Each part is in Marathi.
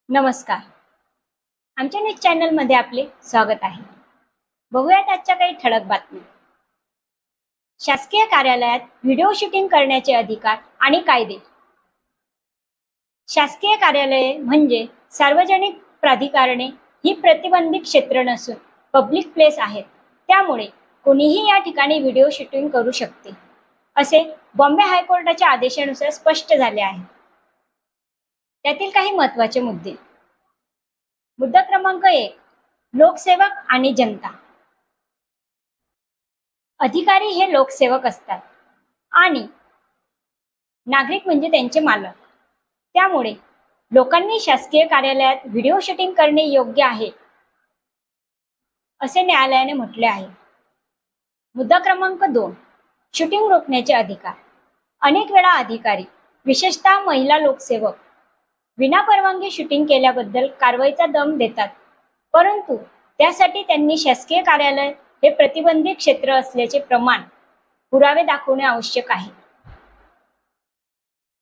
नमस्कार. आमच्या न्यूज चॅनलमध्ये आपले स्वागत आहे. बघूयात आजच्या काही ठळक बातम्या. शासकीय कार्यालयात व्हिडिओ शूटिंग करण्याचे अधिकार आणि कायदे. शासकीय कार्यालये म्हणजे सार्वजनिक प्राधिकरणे ही प्रतिबंधित क्षेत्र नसून पब्लिक प्लेस आहेत. त्यामुळे कोणीही या ठिकाणी व्हिडिओ शूटिंग करू शकते, असे बॉम्बे हायकोर्टाच्या आदेशानुसार स्पष्ट झाले आहे. त्यातील काही महत्त्वाचे मुद्दे. मुद्दा क्रमांक 1, लोकसेवक आणि जनता. अधिकारी हे लोकसेवक असतात आणि नागरिक म्हणजे त्यांचे मालक. त्यामुळे लोकांनी शासकीय कार्यालयात व्हिडिओ शूटिंग करणे योग्य आहे, असे न्यायालयाने म्हटले आहे. मुद्दा क्रमांक 2, शूटिंग रोखण्याचे अधिकार. अनेक वेळा अधिकारी, विशेषतः महिला लोकसेवक, विनापरवानगी शूटिंग केल्याबद्दल कारवाईचा दम देतात, परंतु त्यासाठी त्यांनी शासकीय कार्यालय हे प्रतिबंधित क्षेत्र असल्याचे प्रमाण, पुरावे दाखवणे आवश्यक आहे.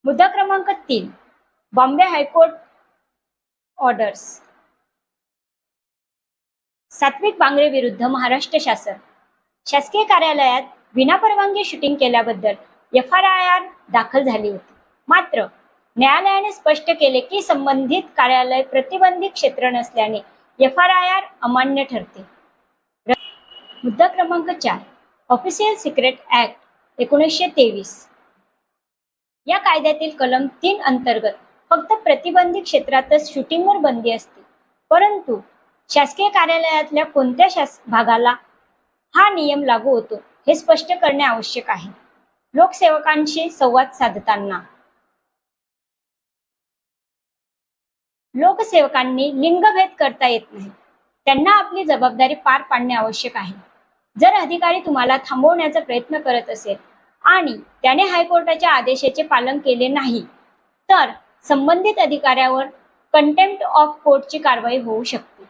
मुद्दा क्रमांक 3, बॉम्बे हायकोर्ट ऑर्डर्स. सात्विक बांगरे विरुद्ध महाराष्ट्र शासन. शासकीय कार्यालयात विनापरवानगी शूटिंग केल्याबद्दल FIR दाखल झाली होती. मात्र न्यायालयाने स्पष्ट केले की संबंधित कार्यालय प्रतिबंधित क्षेत्र नसल्याने FIR अमान्य ठरते. मुद्दा क्रमांक 4, ऑफिशियल सिक्रेट ऍक्ट 1923. या कायद्यातील कलम 3 अंतर्गत फक्त प्रतिबंधित क्षेत्रातच शूटिंगवर बंदी असते, परंतु शासकीय कार्यालयातल्या कोणत्या भागाला हा नियम लागू होतो हे स्पष्ट करणे आवश्यक आहे. लोकसेवकांशी संवाद साधताना. लोकसेवकांनी लिंगभेद करता येत नाही. त्यांना आपली जबाबदारी पार पाडणे आवश्यक आहे. जर अधिकारी तुम्हाला थांबवण्याचा प्रयत्न करत असेल आणि त्याने हायकोर्टाच्या आदेशाचे पालन केले नाही, तर संबंधित अधिकाऱ्यावर कंटेम्प्ट ऑफ कोर्टची कारवाई होऊ शकते.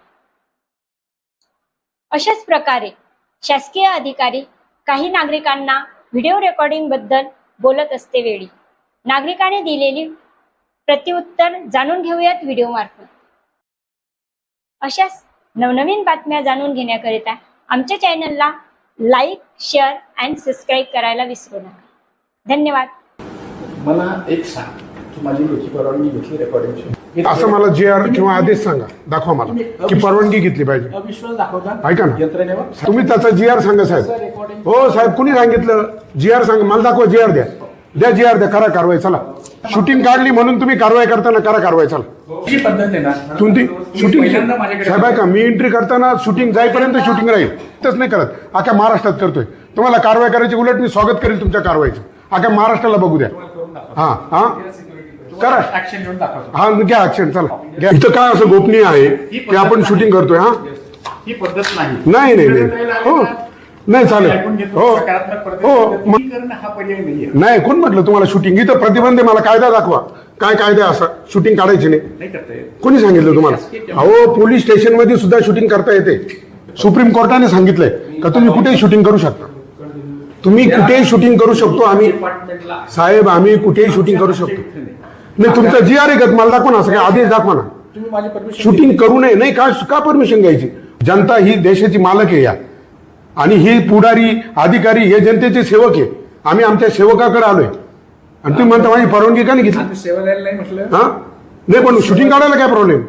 अशाच प्रकारे शासकीय अधिकारी काही नागरिकांना व्हिडिओ रेकॉर्डिंग बद्दल बोलत असते वेळी नागरिकाने दिलेली प्रत्युत्तर जाणून घेऊयात व्हिडिओ मार्फत. अशाच नवनवीन बातम्या जाणून घेण्याकरिता आमच्या चॅनलला लाईक, शेअर अँड सबस्क्राईब करायला विसरू नका. धन्यवाद. मला एक सांग, तू माझी लेखी परवानगी घेतली रेकॉर्डिंगची? असं मला GR किंवा आदेश सांगा, दाखवा मला की परवानगी घेतली पाहिजे. अविश्वास दाखवता ऐका ना, यंत्रणेवर तुम्ही त्याचा GR सांगा साहेब. हो साहेब, कुणी सांगितलं? GR सांगा मला, दाखवा. GR द्या GR द्या, करा कारवाई. चला, शूटिंग काढली म्हणून तुम्ही कारवाई करताना करा कारवाई. चला, ही पद्धत आहे ना तुमची शूटिंग साहेब आहे का? मी एंट्री करताना शूटिंग जाईपर्यंत शूटिंग राहील, तसं नाही करत. अख्या महाराष्ट्रात करतोय. तुम्हाला कारवाई करायची, उलट मी स्वागत करेल तुमच्या कारवाईचं. अख्या महाराष्ट्राला बघू द्या. हा करा, हा घ्या ऍक्शन. चला घ्या. इथं काय असं गोपनीय आहे की आपण शूटिंग करतोय? हा, ही पद्धत नाही. हो नाही चालेल. हो हा पर्याय नाहीये. नाही, कोण म्हटलं तुम्हाला शूटिंग? इथं प्रतिबंध आहे. मला कायदा दाखवा. काय कायदा असा शूटिंग काढायची नाही? कोणी सांगितलं तुम्हाला? अहो, पोलीस स्टेशन मध्ये सुद्धा शूटिंग करता येते. सुप्रीम कोर्टाने सांगितलंय का तुम्ही कुठेही शूटिंग करू शकता. तुम्ही कुठेही शूटिंग करू शकतो. आम्ही साहेब, आम्ही कुठेही शूटिंग करू शकतो. नाही, तुमचा GR आहे का? मला दाखवा ना, असं काय आदेश दाखवा ना. शूटिंग करू नये. नाही का परमिशन घ्यायची? जनता ही देशाची मालक आहे या, आणि ही पुढारी अधिकारी हे जनतेचे सेवक आहे. आम्ही आमच्या सेवकाकडे आलोय आणि तुम्ही म्हणता माझी परवानगी का नाही घेतली? सेवा द्यायला नाही म्हटलं. हा नाही, पण शूटिंग काढायला काय प्रॉब्लेम?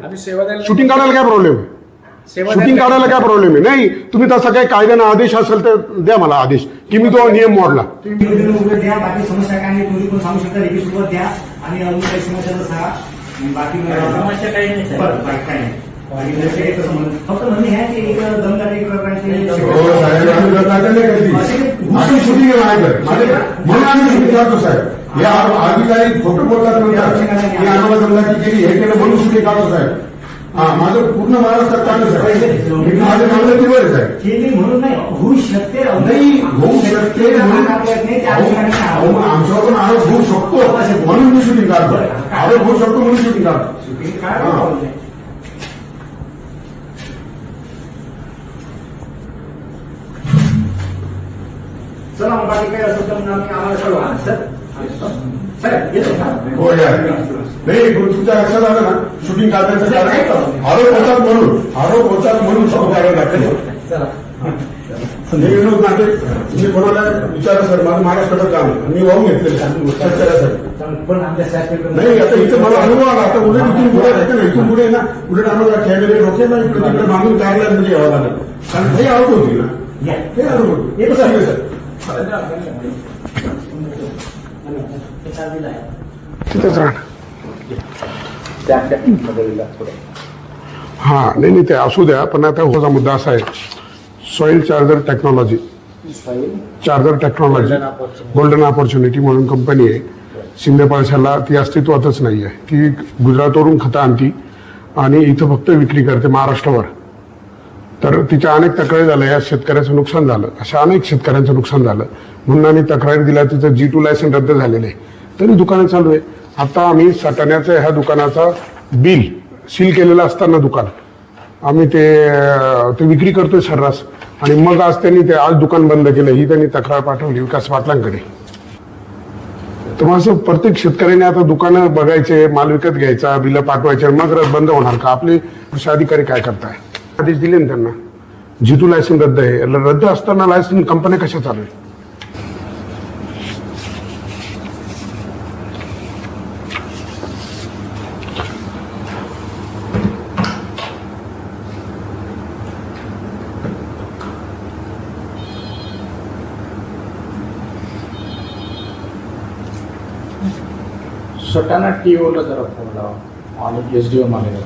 शूटिंग काढायला काय प्रॉब्लेम? शूटिंग काढायला काय प्रॉब्लेम आहे? नाही, तुम्ही तसा काही कायद्याने आदेश असेल तर द्या मला आदेश की मी तो नियम मोडला. बाकी समस्या काय नाही, तुम्ही पण सांगू शकता. लेखी सोबत द्या आणि अजून काही समस्या सांगा. बाकी समस्या काही नाही, काय नाही. फक्त म्हणणे आहे की एक दमदाटी प्रकारची शूटिंग म्हणून आम्ही शूटिंग काढतो साहेब. या अधिकारी खोटं बोलतात म्हणतात की आम्हाला दमदाटी केली, हे केलं म्हणून शूटिंग काढतो साहेब. हा, माझं पूर्ण महाराष्ट्रात चालू साहेब. माझ्या मागणं तिवर साहेब. म्हणून नाही होऊ शकते. नाही होऊ शकते, आमच्यावर पण आरोप होऊ शकतो म्हणून मी शूटिंग काढतो. आरोप होऊ शकतो म्हणून शूटिंग काढतो. चला मग बाकी काय असेल तर आम्हाला कळवा. सर येतो का? हो या. नाही पण तुमच्या लक्षात आलं ना शूटिंग काढण्याचं कारण आरोप होतात म्हणून सब काढायला लागतं. हे विनोद नाटे तुम्ही कोणाला विचारा सर माझं महाराष्ट्राचं काम आहे. मी वाहून घेतलेलं शेतकऱ्यासाठी. पण आमच्या शासकीय नाही आता इथं मला अनुभव आला आता उद्या इथून पुढे आहे ना इथून पुढे ना पुढे आम्हाला कॅमेरे डोके ना इकडे तिकडे मागून कार्यालयामध्ये यावं लागेल कारण हे आरोप होती ना हे आरोप होते हे कसं आहे सर तिथेच राहणार. हा नाही ते असू द्या पण आता होता मुद्दा असा आहे soil charger technology golden opportunity म्हणून कंपनी आहे शिंदे पळशाला ती अस्तित्वातच नाही आहे. ती गुजरातवरून खतं आणती आणि इथं फक्त विक्री करते महाराष्ट्रावर. तर तिच्या अनेक तक्रारी झाल्या या शेतकऱ्याचं नुकसान झालं अशा अनेक शेतकऱ्यांचं नुकसान झालं म्हणून आम्ही तक्रारी दिल्या तिचं G2 लायसन रद्द झालेलं आहे तरी दुकानं चालू आहे. आता आम्ही सटाण्याचं ह्या दुकानाचा बिल सील केलेलं असताना दुकान आम्ही ते विक्री करतोय सर्रास आणि मग आज त्यांनी ते आज दुकान बंद केलं ही त्यांनी तक्रार पाठवली विकास पाटलांकडे. तर मग असं प्रत्येक शेतकऱ्याने आता दुकानं बघायचे माल विकत घ्यायचा बिलं पाठवायचे मग बंद होणार का. आपले कृषी अधिकारी काय करताय आदेश दिले ना त्यांना G2 लायसन रद्द आहे रद्द असताना लायसन कंपन्या कशा चालू आहे. सटाणा टीओला जरा फोन लावा आणि SDO मानेला